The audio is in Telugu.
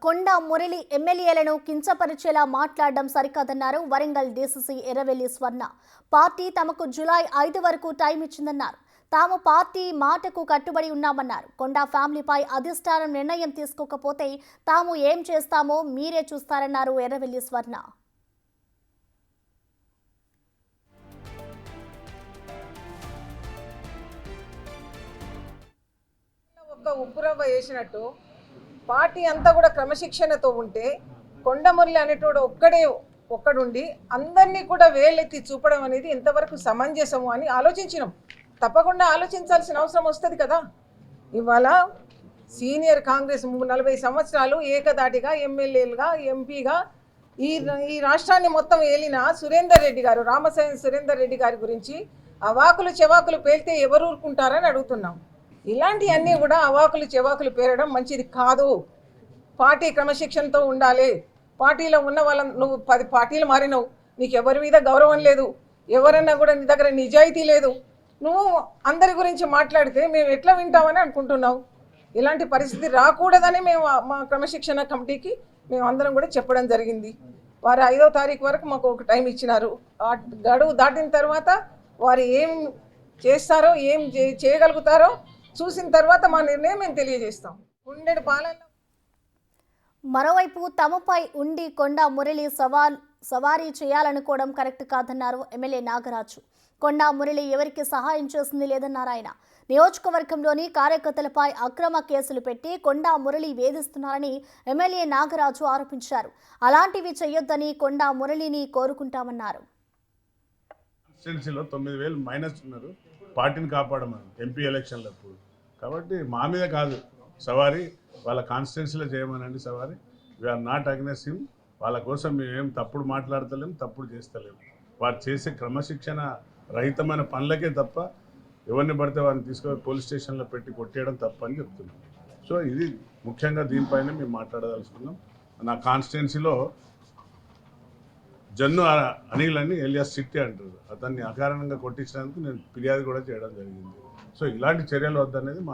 కొండ మురళి ఎమ్మెల్యేలను కించపరిచేలా మాట్లాడడం సరికాదన్నారు వరంగల్ డీసీసీ ఎర్రవెల్లి స్వర్ణ. పార్టీ తమకు జూలై 5 వరకు టైం ఇచ్చిందన్నారు. తాము పార్టీ మాటకు కట్టుబడి ఉన్నామన్నారు. కొండ ఫ్యామిలీపై అధిష్టానం నిర్ణయం తీసుకోకపోతే తాము ఏం చేస్తామో మీరే చూస్తారన్నారు ఎర్రవెల్లి స్వర్ణ. ఉప్పురవ్వ వేసినట్టు పార్టీ అంతా కూడా క్రమశిక్షణతో ఉంటే కొండమురళి అనేటోడు ఒక్కడుండి అందరినీ కూడా వేలెత్తి చూపడం అనేది ఎంతవరకు సమంజసము అని ఆలోచించినాం. తప్పకుండా ఆలోచించాల్సిన అవసరం వస్తుంది కదా. ఇవాళ సీనియర్ కాంగ్రెస్ 40 సంవత్సరాలు ఏకదాటిగా ఎమ్మెల్యేలుగా ఎంపీగా ఈ రాష్ట్రాన్ని మొత్తం ఏలిన సురేందర్ రెడ్డి గారు, రామసాయం సురేందర్ రెడ్డి గారి గురించి అవాకులు చెవాకులు పేలితే ఎవరు ఊరుకుంటారని అడుగుతున్నాం. ఇలాంటివన్నీ కూడా అవాకులు చెవాకులు పేరడం మంచిది కాదు. పార్టీ క్రమశిక్షణతో ఉండాలి. పార్టీలో ఉన్న నువ్వు 10 పార్టీలు మారినవు, నీకు ఎవరి మీద గౌరవం లేదు, ఎవరన్నా కూడా నీ దగ్గర నిజాయితీ లేదు. నువ్వు అందరి గురించి మాట్లాడితే మేము ఎట్లా వింటామని అనుకుంటున్నావు. ఇలాంటి పరిస్థితి రాకూడదని మేము మా క్రమశిక్షణ కమిటీకి మేము అందరం కూడా చెప్పడం జరిగింది. వారు 5వ తారీఖు వరకు మాకు ఒక టైం ఇచ్చినారు. ఆ గడువు దాటిన తర్వాత వారు ఏం చేస్తారో ఏం చేయగలుగుతారో చూసిన తర్వాత మా నిర్ణయం మేము తెలియజేస్తాం. ఉండేడు పాలన. మరోవైపు తమపై ఉండి కొండ మురళి సవారీ చేయాలనుకోవడం కరెక్ట్ కాదన్నారు ఎమ్మెల్యే నాగరాజు. కొండ మురళి ఎవరికి సహాయం చేసింది లేదన్నారు ఆయన. నియోజకవర్గంలోని కార్యకర్తలపై అక్రమ కేసులు పెట్టి కొండ మురళి వేధిస్తున్నారని ఎమ్మెల్యే నాగరాజు ఆరోపించారు. అలాంటివి చేయొద్దని కొండ మురళిని కోరుకుంటామన్నారు. 9,000 మైనస్ ఉన్నారు పార్టీని కాపాడమని ఎంపీ ఎలక్షన్లప్పుడు. కాబట్టి మా మీద కాదు సవారీ, వాళ్ళ కాన్స్టిట్యున్సీలో చేయమనండి సవారీ. We are not against him. వాళ్ళ కోసం మేమేం తప్పుడు మాట్లాడతలేము, తప్పుడు చేస్తలేము. వారు చేసే క్రమశిక్షణ రహితమైన పనులకే తప్ప ఎవరిని పడితే వారిని తీసుకొని పోలీస్ స్టేషన్లో పెట్టి కొట్టేయడం తప్ప అని చెప్తున్నాం. సో ఇది ముఖ్యంగా దీనిపైన మేము మాట్లాడదలుచుకున్నాం. నా కాన్స్టిట్యున్సీలో జన్ను అనిల్ అని ఎలియాస్ చిట్టి అంటారు, అతన్ని అకారణంగా కొట్టించినందుకు నేను ఫిర్యాదు కూడా చేయడం జరిగింది. సో ఇలాంటి చర్యలు వద్దనేది మా